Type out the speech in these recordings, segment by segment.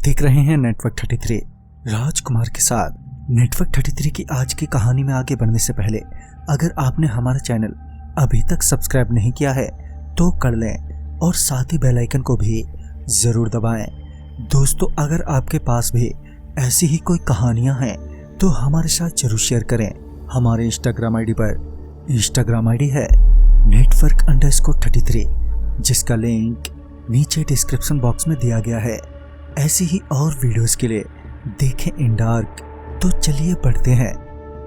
देख रहे हैं नेटवर्क 33 राजकुमार के साथ। नेटवर्क 33 की आज की कहानी में आगे बढ़ने से पहले अगर आपने हमारा चैनल अभी तक सब्सक्राइब नहीं किया है तो कर लें और साथ ही बेल आइकन को भी जरूर दबाएं। दोस्तों, अगर आपके पास भी ऐसी ही कोई कहानियां हैं तो हमारे साथ जरूर शेयर करें। हमारे इंस्टाग्राम आईडी पर इंस्टाग्राम आईडी है network_33, जिसका लिंक नीचे डिस्क्रिप्शन बॉक्स में दिया गया है। ऐसी ही और वीडियोस के लिए देखें इन डार्क। तो चलिए बढ़ते हैं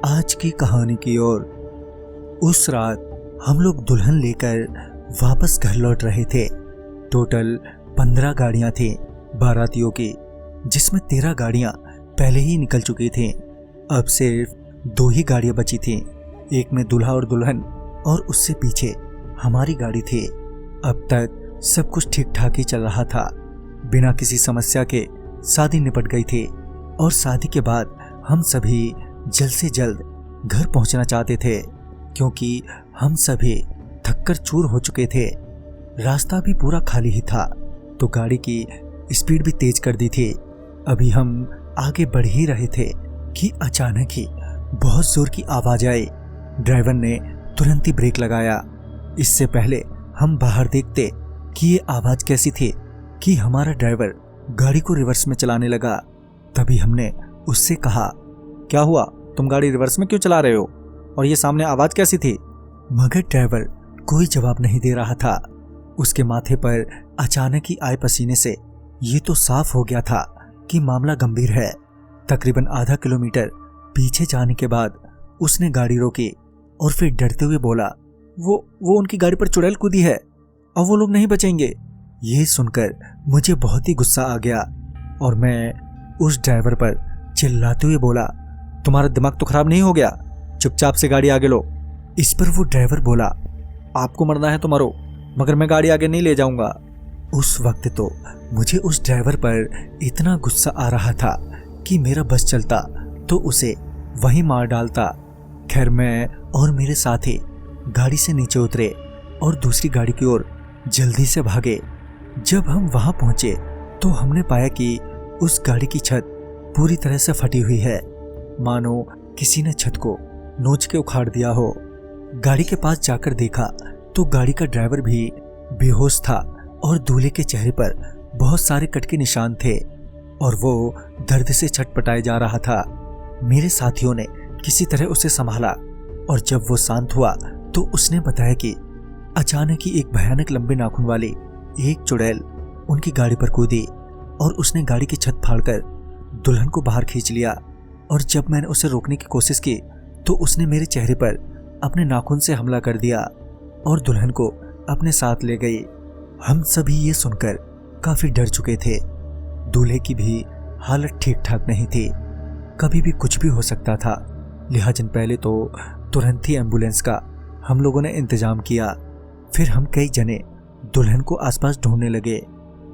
आज की कहानी की ओर। उस रात हम लोग दुल्हन लेकर वापस घर लौट रहे थे। टोटल 15 गाड़ियां थी बारातियों की, जिसमें 13 गाड़ियां पहले ही निकल चुकी थी। अब सिर्फ 2 ही गाड़ियां बची थी। एक में दूल्हा और दुल्हन और उससे पीछे हमारी गाड़ी थी। अब तक सब कुछ ठीक ठाक ही चल रहा था। बिना किसी समस्या के शादी निपट गई थी और शादी के बाद हम सभी जल्द से जल्द घर पहुंचना चाहते थे, क्योंकि हम सभी थककर चूर हो चुके थे। रास्ता भी पूरा खाली ही था तो गाड़ी की स्पीड भी तेज कर दी थी। अभी हम आगे बढ़ ही रहे थे कि अचानक ही बहुत जोर की आवाज आई। ड्राइवर ने तुरंत ही ब्रेक लगाया। इससे पहले हम बाहर देखते कि ये आवाज कैसी थी कि हमारा ड्राइवर गाड़ी को रिवर्स में चलाने लगा। तभी हमने उससे कहा, क्या हुआ, तुम गाड़ी रिवर्स में क्यों चला रहे हो और ये सामने आवाज कैसी थी? मगर ड्राइवर कोई जवाब नहीं दे रहा था। उसके माथे पर अचानक ही आए पसीने से ये तो साफ हो गया था कि मामला गंभीर है। तकरीबन आधा किलोमीटर पीछे जाने के बाद उसने गाड़ी रोकी और फिर डरते हुए बोला, वो उनकी गाड़ी पर चुड़ैल कूदी है, अब वो लोग नहीं बचेंगे। ये सुनकर मुझे बहुत ही गुस्सा आ गया और मैं उस ड्राइवर पर चिल्लाते हुए बोला, तुम्हारा दिमाग तो खराब नहीं हो गया? चुपचाप से गाड़ी आगे लो। इस पर वो ड्राइवर बोला, आपको मरना है तो मरो, मगर मैं गाड़ी आगे नहीं ले जाऊंगा। उस वक्त तो मुझे उस ड्राइवर पर इतना गुस्सा आ रहा था कि मेरा बस चलता तो उसे वहीं मार डालता। खैर, मैं और मेरे साथी गाड़ी से नीचे उतरे और दूसरी गाड़ी की ओर जल्दी से भागे। जब हम वहां पहुंचे तो हमने पाया कि उस गाड़ी की छत पूरी तरह से फटी हुई है, मानो किसी ने छत को नोच के उखाड़ दिया हो। गाड़ी के पास जाकर देखा तो गाड़ी का ड्राइवर भी बेहोश था और दूल्हे के चेहरे पर बहुत सारे कट के निशान थे और वो दर्द से छटपटाए जा रहा था। मेरे साथियों ने किसी तरह उसे संभाला और जब वो शांत हुआ तो उसने बताया कि अचानक ही एक भयानक लंबे नाखून वाली एक चुड़ैल उनकी गाड़ी पर कूदी और उसने गाड़ी की छत फाड़कर दुल्हन को बाहर खींच लिया। और जब मैंने उसे रोकने की कोशिश की तो उसने मेरे चेहरे पर अपने नाखून से हमला कर दिया और दुल्हन को अपने साथ ले गई। हम सभी ये सुनकर काफी डर चुके थे। दूल्हे की भी हालत ठीक ठाक नहीं थी, कभी भी कुछ भी हो सकता था। लिहाजन पहले तो तुरंत ही एम्बुलेंस का हम लोगों ने इंतजाम किया। फिर हम कई जने दुल्हन को आसपास ढूंढने लगे।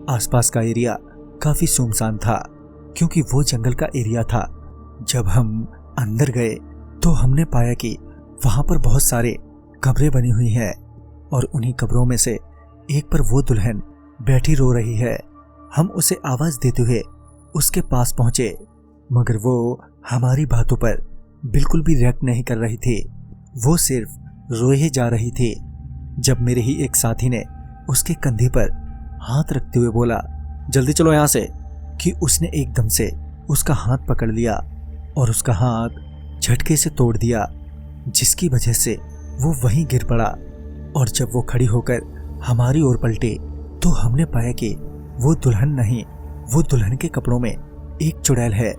आसपास का एरिया काफी सुनसान था क्योंकि वो जंगल का एरिया था। जब हम अंदर गए तो हमने पाया कि वहां पर बहुत सारे कब्रें बनी हुई हैं और उन्हीं कब्रों में से एक पर वो दुल्हन बैठी रो रही है। हम उसे आवाज देते हुए उसके पास पहुंचे, मगर वो हमारी बातों पर बिल्कुल भी रिएक्ट नहीं कर रही थी। वो सिर्फ रोए जा रही थी। जब मेरे ही एक साथी ने उसके कंधे पर हाथ रखते हुए बोला, जल्दी चलो यहाँ से, कि उसने एकदम से उसका हाथ पकड़ लिया और उसका हाथ झटके से तोड़ दिया, जिसकी वजह से वो वहीं गिर पड़ा। और जब वो खड़ी होकर हमारी ओर पलटी तो हमने पाया कि वो दुल्हन नहीं, वो दुल्हन के कपड़ों में एक चुड़ैल है।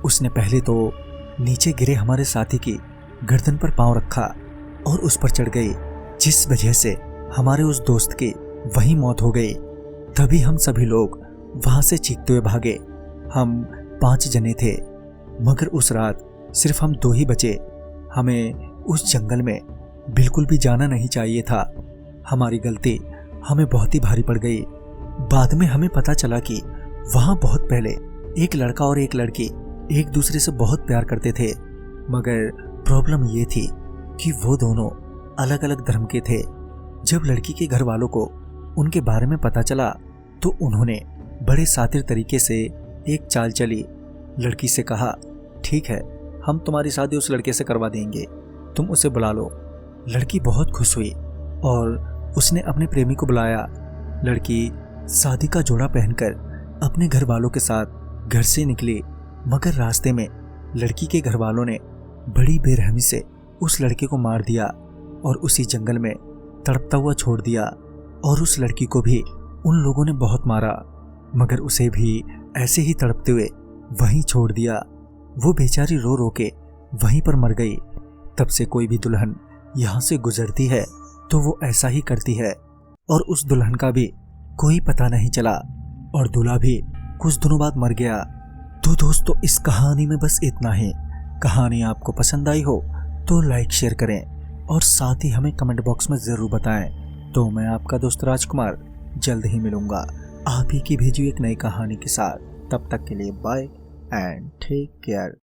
उसने पहले तो नीचे गिरे हमारे साथी की गर्दन पर पांव रखा और उस पर चढ़ गई, जिस वजह से हमारे उस दोस्त की वहीं मौत हो गई। तभी हम सभी लोग वहां से चीखते हुए भागे। हम 5 जने थे, मगर उस रात सिर्फ हम 2 ही बचे। हमें उस जंगल में बिल्कुल भी जाना नहीं चाहिए था। हमारी गलती हमें बहुत ही भारी पड़ गई। बाद में हमें पता चला कि वहां बहुत पहले एक लड़का और एक लड़की एक दूसरे से बहुत प्यार करते थे, मगर प्रॉब्लम ये थी कि वो दोनों अलग अलग धर्म के थे। जब लड़की के घर वालों को उनके बारे में पता चला तो उन्होंने बड़े शातिर तरीके से एक चाल चली, लड़की से कहा, ठीक है, हम तुम्हारी शादी उस लड़के से करवा देंगे, तुम उसे बुला लो। लड़की बहुत खुश हुई और उसने अपने प्रेमी को बुलाया। लड़की शादी का जोड़ा पहनकर अपने घर वालों के साथ घर से निकली, मगर रास्ते में लड़की के घर वालों ने बड़ी बेरहमी से उस लड़के को मार दिया और उसी जंगल में तड़पता हुआ छोड़ दिया। और उस लड़की को भी उन लोगों ने बहुत मारा, मगर उसे भी ऐसे ही तड़पते हुए वहीं छोड़ दिया। वो बेचारी रो रो के वहीं पर मर गई। तब से कोई भी दुल्हन यहाँ से गुजरती है तो वो ऐसा ही करती है, और उस दुल्हन का भी कोई पता नहीं चला और दूल्हा भी कुछ दिनों बाद मर गया। तो दोस्तों, इस कहानी में बस इतना ही। कहानी आपको पसंद आई हो तो लाइक शेयर करें और साथ ही हमें कमेंट बॉक्स में ज़रूर बताएं। तो मैं आपका दोस्त राजकुमार जल्द ही मिलूंगा आप ही की भेजी एक नई कहानी के साथ। तब तक के लिए बाय एंड टेक केयर।